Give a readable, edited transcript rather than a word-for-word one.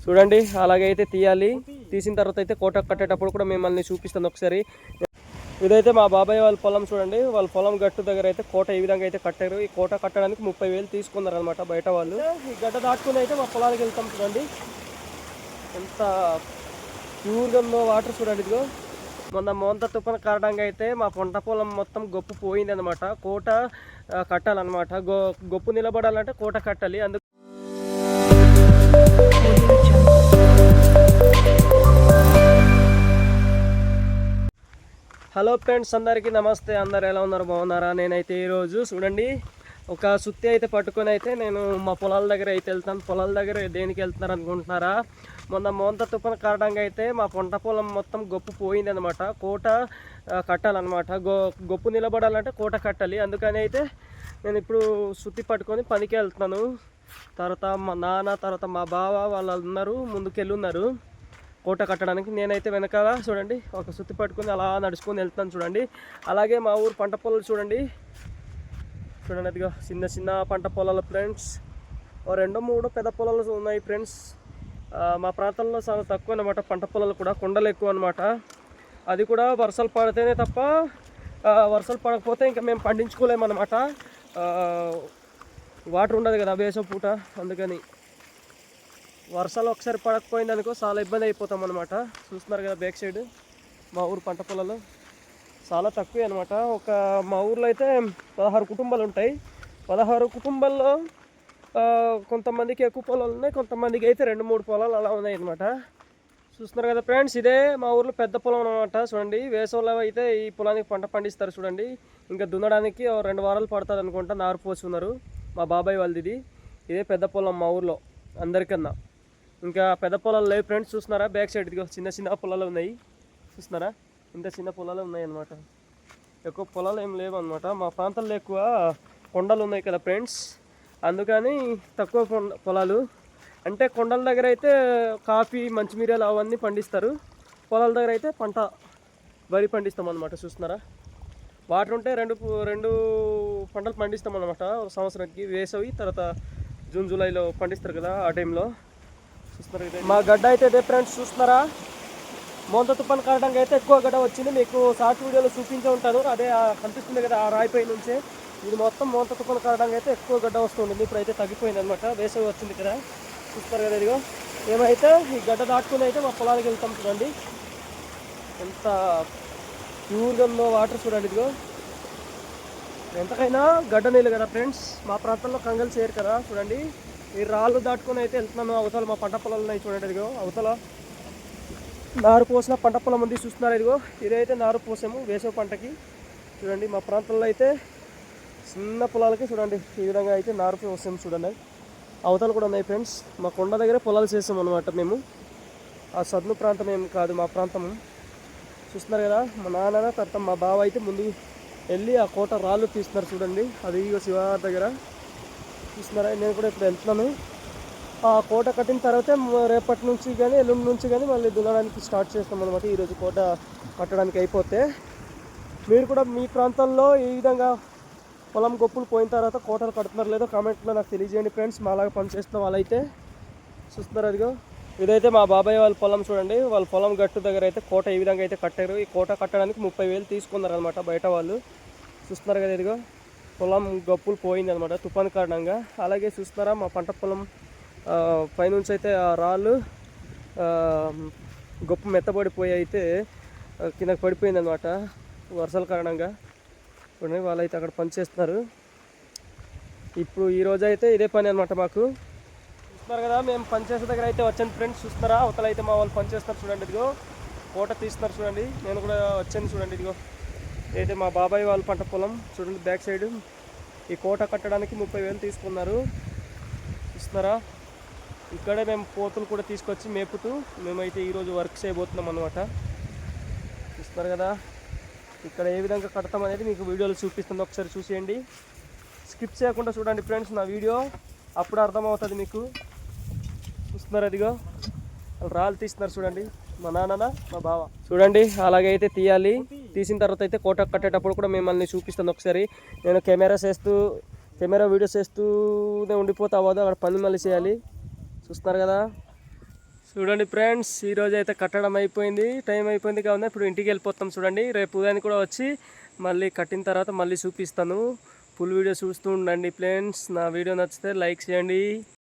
చూడండి. అలాగే అయితే తీయాలి. తీసిన తర్వాత అయితే కోట కట్టేటప్పుడు కూడా మిమ్మల్ని చూపిస్తాను ఒకసారి. ఇదైతే మా బాబాయ్ వాళ్ళ పొలం చూడండి. వాళ్ళ పొలం గట్టు దగ్గర అయితే కోట ఈ విధంగా అయితే కట్టారు. ఈ కోట కట్టడానికి 30,000 తీసుకున్నారు అనమాట బయట వాళ్ళు. ఈ గడ్డ దాటుకుని అయితే మా పొలానికి వెళ్తాం చూడండి. ఎంత ప్యూర్గా ఉందో వాటర్ చూడండి. ఇదిగో మొన్న మోంత తుఫాను కారణంగా అయితే మా పంట పొలం మొత్తం గొప్పు పోయింది అనమాట. కోట కట్టాలన్నమాట. గొప్పు నిలబడాలంటే కోట కట్టాలి. అందుకు హలో ఫ్రెండ్స్, అందరికీ నమస్తే. అందరు ఎలా ఉన్నారు? బాగున్నారా? నేనైతే ఈరోజు చూడండి ఒక సుత్తి అయితే పట్టుకొని అయితే నేను మా పొలాల దగ్గర అయితే వెళ్తాను. పొలాల దగ్గర దేనికి వెళ్తున్నారు అనుకుంటున్నారా? మొన్న మోంత తుఫాను కారణంగా అయితే మా పంట పొలం మొత్తం గొప్పు పోయింది అనమాట. కోట కట్టాలన్నమాట. గొప్పు నిలబడాలంటే కోట కట్టాలి. అందుకని అయితే నేను ఇప్పుడు సుత్తి పట్టుకొని పనికి వెళ్తున్నాను. తర్వాత మా నాన్న, తర్వాత మా బావ వాళ్ళు ఉన్నారు, ముందుకెళ్ళున్నారు కోట కట్టడానికి. నేనైతే వెనకాల చూడండి ఒక సుత్తి పట్టుకుని అలా నడుచుకొని వెళ్తాను చూడండి. అలాగే మా ఊరు పంట పొలాలు చూడండి. అదిగా చిన్న చిన్న పంట పొలాలు ఫ్రెండ్స్. 2-3 పెద్ద పొలాలు ఉన్నాయి ఫ్రెండ్స్. మా ప్రాంతంలో చాలా తక్కువ అనమాట పంట పొలాలు కూడా. కొండలు ఎక్కువ అనమాట. అది కూడా వర్షాలు పడితేనే తప్ప, వర్షాలు పడకపోతే ఇంకా మేము పండించుకోలేమన్నమాట. వాటర్ ఉండదు కదా వేసవ పూట. అందుకని వర్షాలు ఒకసారి పడకపోయింది అనుకో చాలా ఇబ్బంది అయిపోతాం అనమాట. చూస్తున్నారు కదా బ్యాక్ సైడ్ మా ఊరు పంట పొలాలు చాలా తక్కువే అనమాట. మా ఊర్లో అయితే 16 కుటుంబాలు ఉంటాయి. 16 కుటుంబాల్లో కొంతమందికి ఎక్కువ పొలాలు ఉన్నాయి, కొంతమందికి అయితే 2-3 పొలాలు అలా ఉన్నాయి అనమాట. చూస్తున్నారు కదా ఫ్రెండ్స్, ఇదే మా ఊర్లో పెద్ద పొలం అనమాట. చూడండి వేసవిలో అయితే ఈ పొలానికి పంట పండిస్తారు చూడండి. ఇంకా దున్నడానికి 2 వారాలు పడుతుంది అనుకుంటా. నారు పోసుకున్నారు మా బాబాయ్ వాళ్ళది. ఇదే పెద్ద పొలం మా ఊర్లో అందరికన్నా. ఇంకా పెద్ద పొలాలు లేవు ఫ్రెండ్స్. చూస్తున్నారా బ్యాక్ సైడ్ ఇదిగో చిన్న చిన్న పొలాలు ఉన్నాయి. చూస్తున్నారా ఇంత చిన్న పొలాలు ఉన్నాయి అన్నమాట. ఎక్కువ పొలాలు ఏం లేవు అనమాట. మా ప్రాంతంలో ఎక్కువ కొండలు ఉన్నాయి కదా ఫ్రెండ్స్. అందుకని తక్కువ పొలాలు. అంటే కొండల దగ్గర అయితే కాఫీ, మంచిమిరియాలు అవన్నీ పండిస్తారు. పొలాల దగ్గర అయితే వరి పండిస్తాం అనమాట. చూస్తున్నారా వాటర్ ఉంటే రెండు పంటలు పండిస్తాం అనమాట సంవత్సరానికి. వేసవి తర్వాత జూన్ జూలైలో పండిస్తారు కదా, ఆ టైంలో. చూస్తున్నారు మా గడ్డ అయితే ఇదే ఫ్రెండ్స్. చూస్తున్నారా మోంత తుఫాను కారణంగా అయితే ఎక్కువ గడ్డ వచ్చింది. మీకు షార్ట్ వీడియోలో చూపించే ఉంటాను. అదే కనిపిస్తుంది కదా ఆ రాయిపై నుంచే. ఇది మొత్తం మోంత తుఫాను కారణంగా అయితే ఎక్కువ గడ్డ వస్తుంది. ఇప్పుడు అయితే తగ్గిపోయింది అనమాట. వేసవి వచ్చింది కదా. చూస్తారు కదా ఇదిగో. మేమైతే ఈ గడ్డ దాటుకుని అయితే మా పొలానికి వెళ్తాం చూడండి. ఎంత ప్యూర్గా ఉందో వాటర్ చూడండి. ఇదిగో ఎంతకైనా గడ్డ నీళ్ళు కదా ఫ్రెండ్స్. మా ప్రాంతంలో కంగలు చేయరు కదా. చూడండి ఈ రాళ్ళు దాటుకొని అయితే వెళ్తున్నాను. అవతల మా పంట పొలాలు ఉన్నాయి చూడండి. ఇదిగో అవతల నారు పోసిన పంట పొలం ఉంది. చూస్తున్నారు ఇదిగో. ఇదైతే నారు పోసాము వేసవి పంటకి. చూడండి మా ప్రాంతంలో అయితే చిన్న పొలాలకి చూడండి ఈ విధంగా అయితే నారు పోసాము చూడండి. అవతల కూడా ఉన్నాయి ఫ్రెండ్స్. మా కొండ దగ్గర పొలాలు చేసాము అనమాట మేము. ఆ సద్ను ప్రాంతం ఏం కాదు మా ప్రాంతము. చూస్తున్నారు కదా మా నాన్న తర్వాత మా బావ అయితే ముందు వెళ్ళి ఆ కోట రాళ్ళు తీస్తున్నారు చూడండి. అది శివారి దగ్గర. చూస్తున్నారా నేను కూడా ఇప్పుడు వెళ్తున్నాను. ఆ కోట కట్టిన తర్వాత రేపటి నుంచి కానీ ఎల్లుండి నుంచి కానీ మళ్ళీ దున్నడానికి స్టార్ట్ చేస్తాం అనమాట. ఈరోజు కోట కట్టడానికి అయిపోతే మీరు కూడా మీ ప్రాంతాల్లో ఈ విధంగా పొలం గొప్పులు పోయిన తర్వాత కోటలు కడుతున్నారు లేదో కామెంట్లో నాకు తెలియజేయండి ఫ్రెండ్స్. మాలాగా పనిచేస్తున్న వాళ్ళైతే. చూస్తున్నారు అదిగో. ఇదైతే మా బాబాయ్ వాళ్ళ పొలం చూడండి. వాళ్ళ పొలం గట్టు దగ్గర అయితే కోట ఈ విధంగా అయితే కట్టారు. ఈ కోట కట్టడానికి 30,000 తీసుకున్నారు అనమాట బయట వాళ్ళు. చూస్తున్నారు కదా ఇదిగో. పొలం గొప్పులు పోయింది అనమాట తుఫాను కారణంగా. అలాగే చూస్తున్నారా మా పంట పొలం పైనుంచి అయితే ఆ రాళ్ళు గొప్ప మెత్తబడిపోయి అయితే కిందకి పడిపోయింది అనమాట వర్షాల కారణంగా. చూడండి వాళ్ళైతే అక్కడ పని చేస్తున్నారు. ఇప్పుడు ఈరోజు అయితే ఇదే పని అనమాట మాకు. చూస్తున్నారు కదా మేము పనిచేసే దగ్గర అయితే వచ్చాను ఫ్రెండ్స్. చూస్తున్నారా అవతల అయితే మా వాళ్ళు పని చేస్తున్నారు చూడండి. ఇదిగో కోట తీస్తున్నారు చూడండి. నేను కూడా వచ్చాను చూడండి. ఇదిగో అయితే మా బాబాయ్ వాళ్ళ పంట పొలం చూడండి బ్యాక్ సైడ్. ఈ కోట కట్టడానికి 30,000 తీసుకున్నారు. చూస్తున్నారా ఇక్కడే మేము పోతులు కూడా తీసుకొచ్చి మేపుతూ మేమైతే ఈరోజు వర్క్ చేయబోతున్నాం అనమాట. చూస్తున్నారు కదా ఇక్కడ ఏ విధంగా కడతాం అనేది మీకు వీడియోలో చూపిస్తుంది. ఒకసారి చూసేయండి, స్కిప్ చేయకుండా చూడండి ఫ్రెండ్స్ నా వీడియో. అప్పుడు అర్థమవుతుంది మీకు. చూస్తున్నారు అదిగో రాళ్ళు తీస్తున్నారు చూడండి మా నాన్న మా బావ. చూడండి అలాగే అయితే తీయాలి. తీసిన తర్వాత అయితే కోట కట్టేటప్పుడు కూడా మిమ్మల్ని చూపిస్తాను ఒకసారి. నేను కెమెరా వీడియోస్ చేస్తూనే ఉండిపోతా అవ్వదు. అక్కడ పని మళ్ళీ చేయాలి. చూస్తున్నారు కదా చూడండి ఫ్రెండ్స్, ఈరోజు అయితే కట్టడం అయిపోయింది, టైం అయిపోయింది కావున ఇప్పుడు ఇంటికి వెళ్ళిపోతాం. చూడండి, రేపు ఉదయాన్ని కూడా వచ్చి మళ్ళీ కట్టిన తర్వాత మళ్ళీ చూపిస్తాను. ఫుల్ వీడియో చూస్తూ ఉండండి ఫ్రెండ్స్. నా వీడియో నచ్చితే లైక్ చేయండి.